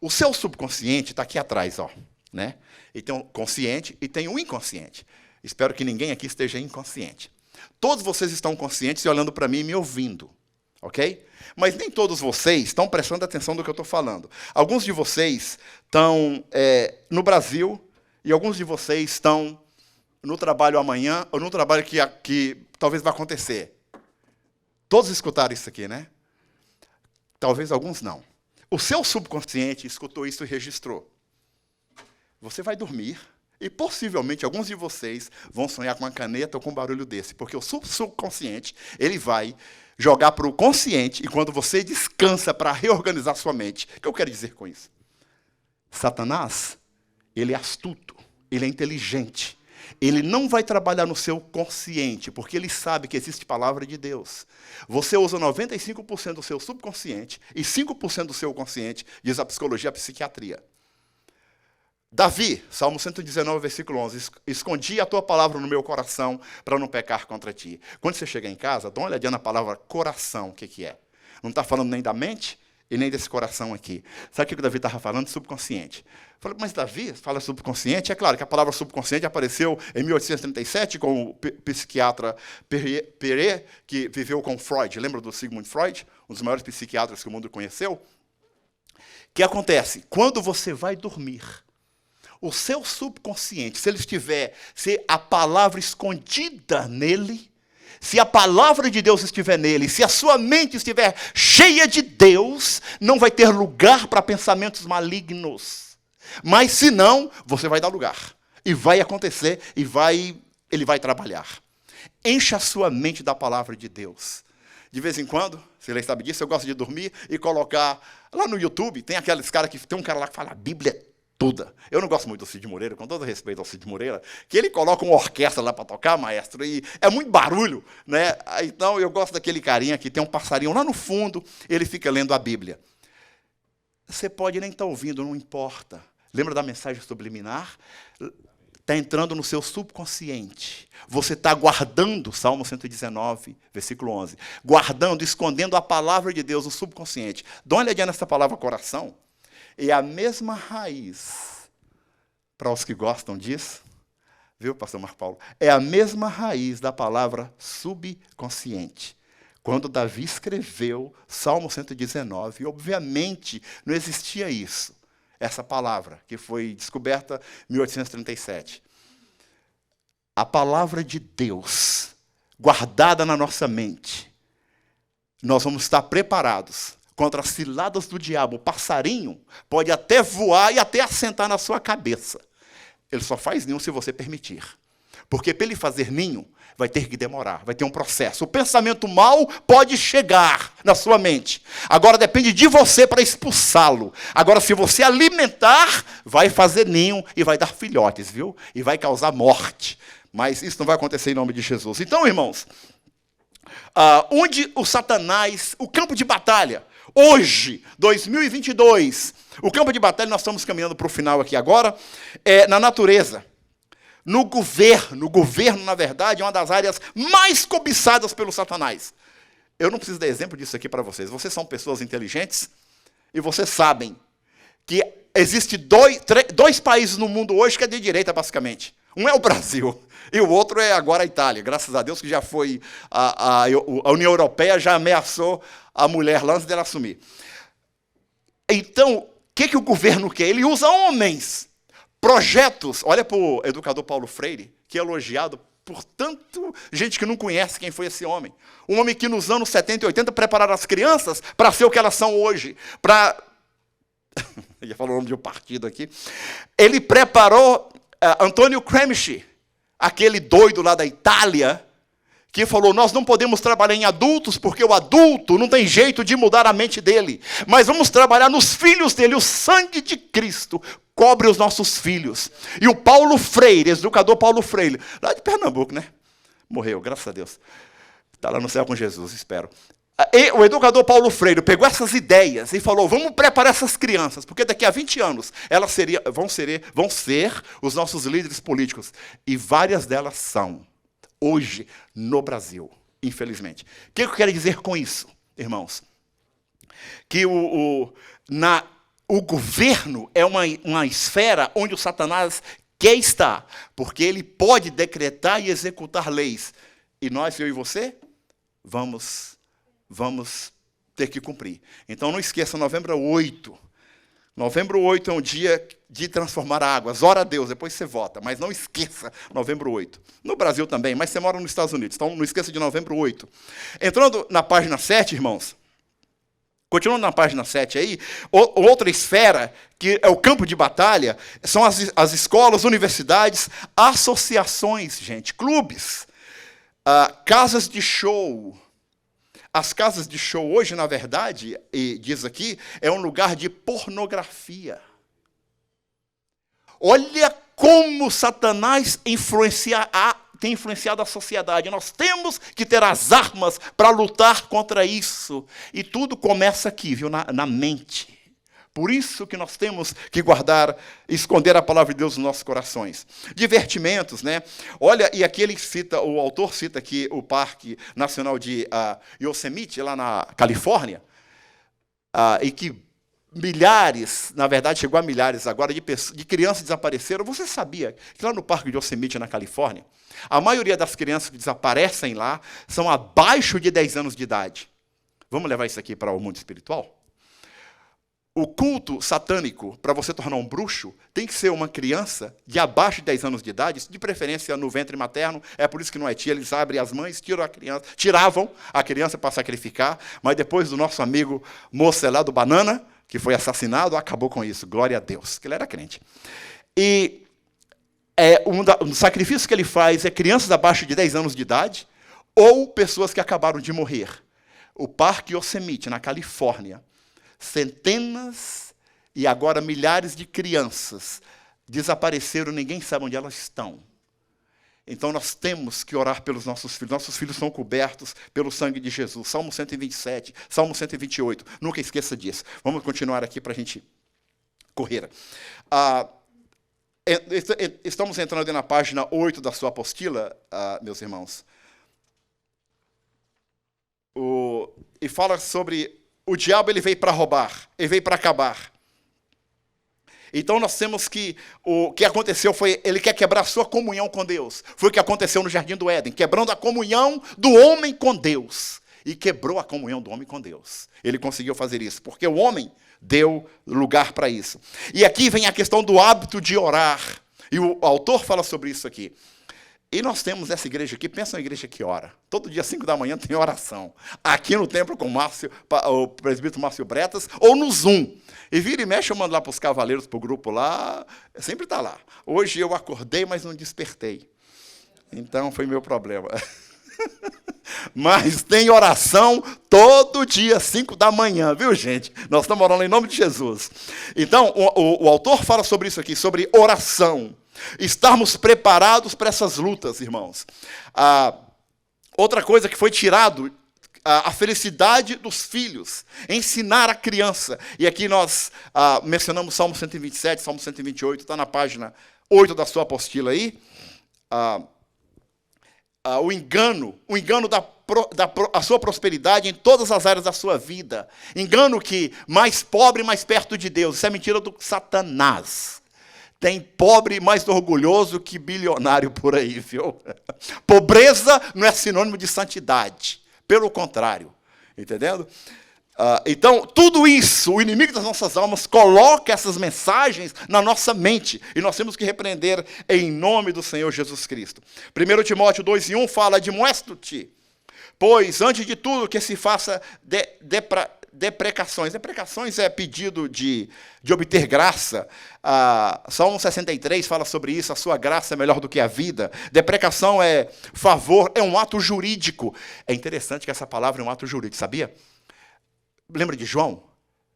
O seu subconsciente está aqui atrás, ó, né? E tem um consciente e tem um inconsciente. Espero que ninguém aqui esteja inconsciente. Todos vocês estão conscientes e olhando para mim e me ouvindo. Ok? Mas nem todos vocês estão prestando atenção no que eu estou falando. Alguns de vocês estão no Brasil e alguns de vocês estão no trabalho amanhã ou no trabalho que talvez vá acontecer. Todos escutaram isso aqui, né? Talvez alguns não. O seu subconsciente escutou isso e registrou. Você vai dormir E possivelmente alguns de vocês vão sonhar com uma caneta ou com um barulho desse, porque o subconsciente, ele vai jogar para o consciente, e quando você descansa para reorganizar sua mente, o que eu quero dizer com isso? Satanás, ele é astuto, ele é inteligente. Ele não vai trabalhar no seu consciente, porque ele sabe que existe palavra de Deus. Você usa 95% do seu subconsciente e 5% do seu consciente, diz a psicologia, a psiquiatria. Davi, Salmo 119, versículo 11, escondi a tua palavra no meu coração para não pecar contra ti. Quando você chegar em casa, dá uma olhadinha na palavra coração, o que é. Não está falando nem da mente e nem desse coração aqui. Sabe o que o Davi estava falando? Subconsciente. Falei, mas Davi fala subconsciente? É claro que a palavra subconsciente apareceu em 1837 com o psiquiatra Perret, que viveu com Freud. Lembra do Sigmund Freud? Um dos maiores psiquiatras que o mundo conheceu? O que acontece? Quando você vai dormir, o seu subconsciente, se a palavra escondida nele, se a palavra de Deus estiver nele, se a sua mente estiver cheia de Deus, não vai ter lugar para pensamentos malignos. Mas se não, você vai dar lugar. E vai acontecer, ele vai trabalhar. Encha a sua mente da palavra de Deus. De vez em quando, você sabe disso, eu gosto de dormir e colocar lá no YouTube, tem aqueles caras que tem um cara lá que fala a Bíblia toda. Eu não gosto muito do Cid Moreira, com todo respeito ao Cid Moreira, que ele coloca uma orquestra lá para tocar, maestro, e é muito barulho, né? Então eu gosto daquele carinha que tem um passarinho lá no fundo, ele fica lendo a Bíblia. Você pode nem estar ouvindo, não importa. Lembra da mensagem subliminar? Está entrando no seu subconsciente. Você está guardando, Salmo 119, versículo 11, guardando, escondendo a palavra de Deus no subconsciente. Dá uma olhadinha nessa palavra coração. É a mesma raiz, para os que gostam disso, viu, pastor Marco Paulo? É a mesma raiz da palavra subconsciente. Quando Davi escreveu Salmo 119, obviamente não existia isso. Essa palavra, que foi descoberta em 1837. A palavra de Deus, guardada na nossa mente, nós vamos estar preparados contra as ciladas do diabo. O passarinho pode até voar e até assentar na sua cabeça. Ele só faz ninho se você permitir. Porque para ele fazer ninho, vai ter que demorar, vai ter um processo. O pensamento mau pode chegar na sua mente. Agora depende de você para expulsá-lo. Agora, se você alimentar, vai fazer ninho e vai dar filhotes, viu? E vai causar morte. Mas isso não vai acontecer em nome de Jesus. Então, irmãos, onde o Satanás, o campo de batalha, hoje, 2022, o campo de batalha, nós estamos caminhando para o final aqui agora, é na natureza. No governo, na verdade, é uma das áreas mais cobiçadas pelo Satanás. Eu não preciso dar exemplo disso aqui para vocês. Vocês são pessoas inteligentes e vocês sabem que existem dois países no mundo hoje que é de direita, basicamente. Um é o Brasil e o outro é agora a Itália. Graças a Deus que já foi, a União Europeia já ameaçou a mulher lá antes dela assumir. Então, o que o governo quer? Ele usa homens. Projetos, olha para o educador Paulo Freire, que é elogiado por tanto gente que não conhece quem foi esse homem. Um homem que nos anos 70 e 80 prepararam as crianças para ser o que elas são hoje. Já falou o nome de um partido aqui. Ele preparou Antônio Gramsci, aquele doido lá da Itália, que falou, nós não podemos trabalhar em adultos, porque o adulto não tem jeito de mudar a mente dele. Mas vamos trabalhar nos filhos dele, o sangue de Cristo cobre os nossos filhos. E o Paulo Freire, educador Paulo Freire, lá de Pernambuco, né? Morreu, graças a Deus. Está lá no céu com Jesus, espero. E o educador Paulo Freire pegou essas ideias e falou, vamos preparar essas crianças, porque daqui a 20 anos elas vão ser os nossos líderes políticos. E várias delas são, hoje, no Brasil, infelizmente. O que eu quero dizer com isso, irmãos? Que o governo é uma esfera onde o Satanás quer estar, porque ele pode decretar e executar leis. E nós, eu e você, vamos ter que cumprir. Então não esqueça, novembro 8. Novembro 8 é um dia de transformar águas. Ora a Deus, depois você vota. Mas não esqueça, novembro 8. No Brasil também, mas você mora nos Estados Unidos. Então não esqueça de novembro 8. Entrando na página 7, irmãos, Continuando na página 7 aí, outra esfera, que é o campo de batalha, são as escolas, universidades, associações, gente, clubes, casas de show. As casas de show hoje, na verdade, e diz aqui, é um lugar de pornografia. Olha como Satanás tem influenciado a sociedade. Nós temos que ter as armas para lutar contra isso. E tudo começa aqui, viu, na mente. Por isso que nós temos que guardar, esconder a palavra de Deus nos nossos corações. Divertimentos, né? Olha, e aqui o autor cita aqui o Parque Nacional de Yosemite, lá na Califórnia, e que milhares, na verdade chegou a milhares agora, de crianças desapareceram. Você sabia que lá no Parque de Yosemite, na Califórnia, a maioria das crianças que desaparecem lá são abaixo de 10 anos de idade? Vamos levar isso aqui para o mundo espiritual? O culto satânico, para você tornar um bruxo, tem que ser uma criança de abaixo de 10 anos de idade, de preferência no ventre materno. É por isso que no Haiti eles abrem as mães, tiravam a criança para sacrificar, mas depois do nosso amigo moço lá do Banana, que foi assassinado, acabou com isso. Glória a Deus, que ele era crente. E um sacrifício que ele faz é crianças abaixo de 10 anos de idade ou pessoas que acabaram de morrer. O Parque Yosemite, na Califórnia, centenas e agora milhares de crianças desapareceram, ninguém sabe onde elas estão. Então nós temos que orar pelos nossos filhos. Nossos filhos são cobertos pelo sangue de Jesus. Salmo 127, Salmo 128. Nunca esqueça disso. Vamos continuar aqui para a gente correr. Estamos entrando na página 8 da sua apostila, meus irmãos. E fala sobre o diabo, ele veio para roubar, ele veio para acabar. Então nós temos que, o que aconteceu foi, ele quer quebrar a sua comunhão com Deus. Foi o que aconteceu no Jardim do Éden, quebrando a comunhão do homem com Deus. E quebrou a comunhão do homem com Deus. Ele conseguiu fazer isso, porque o homem deu lugar para isso. E aqui vem a questão do hábito de orar. E o autor fala sobre isso aqui. E nós temos essa igreja aqui, pensa uma igreja que ora. Todo dia, 5 da manhã, tem oração. Aqui no templo com o presbítero Márcio Bretas, ou no Zoom. E vira e mexe, eu mando lá para os cavaleiros, para o grupo lá, sempre está lá. Hoje eu acordei, mas não despertei. Então, foi meu problema. Mas tem oração todo dia, 5 da manhã, viu, gente? Nós estamos orando em nome de Jesus. Então, o autor fala sobre isso aqui, sobre oração. Estarmos preparados para essas lutas, irmãos. Outra coisa que foi tirado, a felicidade dos filhos, ensinar a criança. E aqui nós mencionamos Salmo 127, Salmo 128, está na página 8 da sua apostila aí. O engano da sua prosperidade em todas as áreas da sua vida. Engano que mais pobre, mais perto de Deus. Isso é mentira do Satanás. Tem pobre mais orgulhoso que bilionário por aí, viu? Pobreza não é sinônimo de santidade. Pelo contrário. Entendendo? Então, tudo isso, o inimigo das nossas almas coloca essas mensagens na nossa mente. E nós temos que repreender em nome do Senhor Jesus Cristo. 1 Timóteo 2:1 fala: admoesto-te, pois, antes de tudo, que se faça deprecações. Deprecações é pedido de obter graça. Salmo 63 fala sobre isso, a sua graça é melhor do que a vida. Deprecação é favor, é um ato jurídico. É interessante que essa palavra é um ato jurídico, sabia? Lembra de João?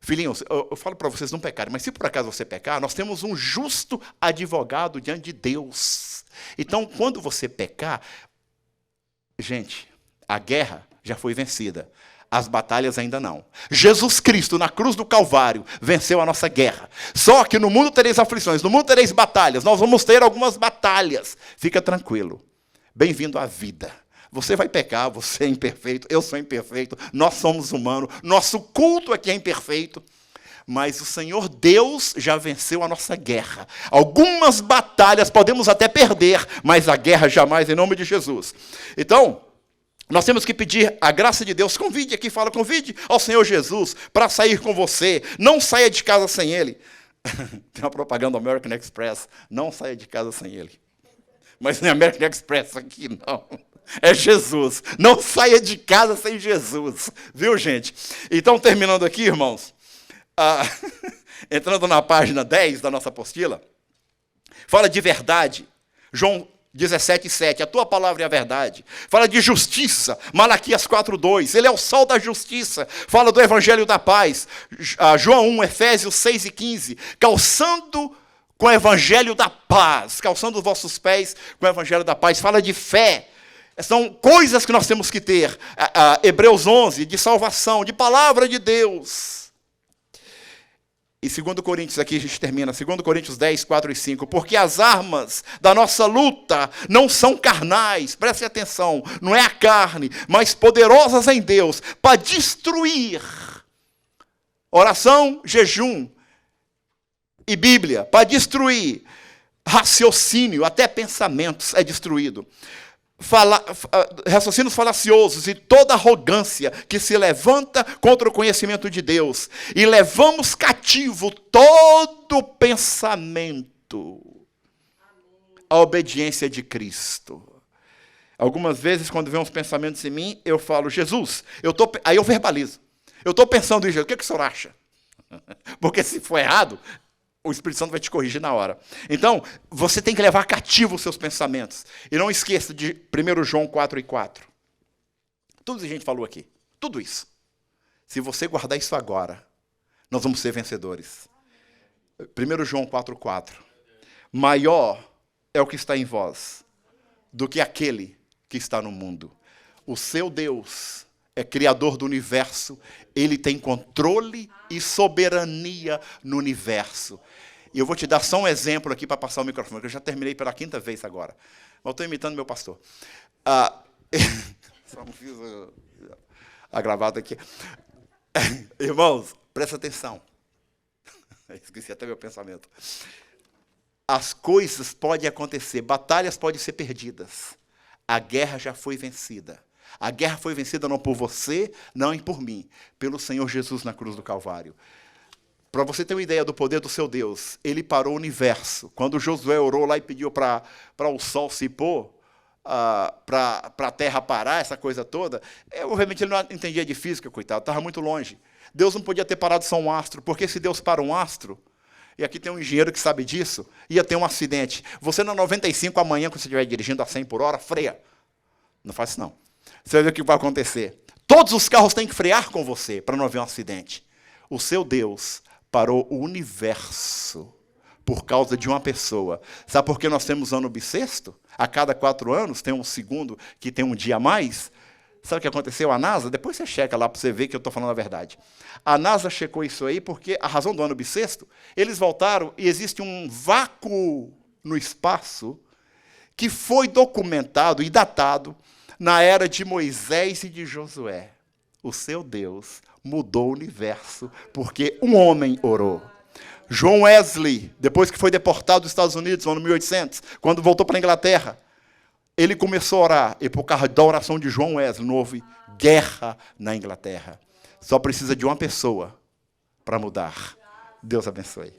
Filhinhos, eu falo para vocês não pecarem, mas se por acaso você pecar, nós temos um justo advogado diante de Deus. Então, quando você pecar, gente, a guerra já foi vencida. As batalhas ainda não. Jesus Cristo, na cruz do Calvário, venceu a nossa guerra. Só que no mundo tereis aflições, no mundo tereis batalhas. Nós vamos ter algumas batalhas. Fica tranquilo. Bem-vindo à vida. Você vai pecar, você é imperfeito, eu sou imperfeito, nós somos humanos, nosso culto aqui é imperfeito. Mas o Senhor Deus já venceu a nossa guerra. Algumas batalhas podemos até perder, mas a guerra jamais, em nome de Jesus. Então, nós temos que pedir a graça de Deus. Convide ao Senhor Jesus para sair com você. Não saia de casa sem Ele. Tem uma propaganda do American Express. Não saia de casa sem Ele. Mas não é American Express aqui, não. É Jesus. Não saia de casa sem Jesus. Viu, gente? Então, terminando aqui, irmãos, entrando na página 10 da nossa apostila, fala de verdade. João 17:7, a tua palavra é a verdade. Fala de justiça, Malaquias 4:2, ele é o sol da justiça. Fala do evangelho da paz, João 1, Efésios 6:15, calçando com o evangelho da paz, calçando os vossos pés com o evangelho da paz. Fala de fé, são coisas que nós temos que ter. Hebreus 11, de salvação, de palavra de Deus. E 2 Coríntios, aqui a gente termina, 2 Coríntios 10, 4 e 5. Porque as armas da nossa luta não são carnais, preste atenção, não é a carne, mas poderosas em Deus, para destruir. Oração, jejum e Bíblia, para destruir. Raciocínio, até pensamentos é destruído. Raciocínios falaciosos e toda arrogância que se levanta contra o conhecimento de Deus, e levamos cativo todo pensamento à obediência de Cristo. Algumas vezes, quando vem uns pensamentos em mim, eu falo, Jesus, aí eu verbalizo, eu estou pensando em Jesus, o que o senhor acha? Porque se for errado, o Espírito Santo vai te corrigir na hora. Então, você tem que levar cativo os seus pensamentos. E não esqueça de 1 João 4 e 4. Tudo que a gente falou aqui. Tudo isso. Se você guardar isso agora, nós vamos ser vencedores. 1 João 4, 4. Maior é o que está em vós do que aquele que está no mundo. O seu Deus é criador do universo. Ele tem controle e soberania no universo. E eu vou te dar só um exemplo aqui para passar o microfone, que eu já terminei pela 5ª vez agora. Mas eu estou imitando meu pastor. Só não fiz a gravata aqui. Irmãos, presta atenção. Esqueci até meu pensamento. As coisas podem acontecer, batalhas podem ser perdidas. A guerra já foi vencida. A guerra foi vencida não por você, não por mim, pelo Senhor Jesus na cruz do Calvário. Para você ter uma ideia do poder do seu Deus, ele parou o universo. Quando Josué orou lá e pediu para o sol se pôr, para a terra parar, essa coisa toda, obviamente ele não entendia de física, coitado, estava muito longe. Deus não podia ter parado só um astro, porque se Deus para um astro, e aqui tem um engenheiro que sabe disso, ia ter um acidente. Você na 95 amanhã, quando você estiver dirigindo a 100 por hora, freia. Não faz isso não. Você vai ver o que vai acontecer. Todos os carros têm que frear com você para não haver um acidente. O seu Deus parou o universo por causa de uma pessoa. Sabe por que nós temos ano bissexto? A cada 4 anos tem um segundo que tem um dia a mais. Sabe o que aconteceu? A NASA, depois você checa lá para você ver que eu estou falando a verdade. A NASA checou isso aí porque a razão do ano bissexto, eles voltaram e existe um vácuo no espaço que foi documentado e datado na era de Moisés e de Josué. O seu Deus mudou o universo porque um homem orou. John Wesley, depois que foi deportado dos Estados Unidos, no ano 1800, quando voltou para a Inglaterra, ele começou a orar, e por causa da oração de John Wesley, não houve guerra na Inglaterra. Só precisa de uma pessoa para mudar. Deus abençoe.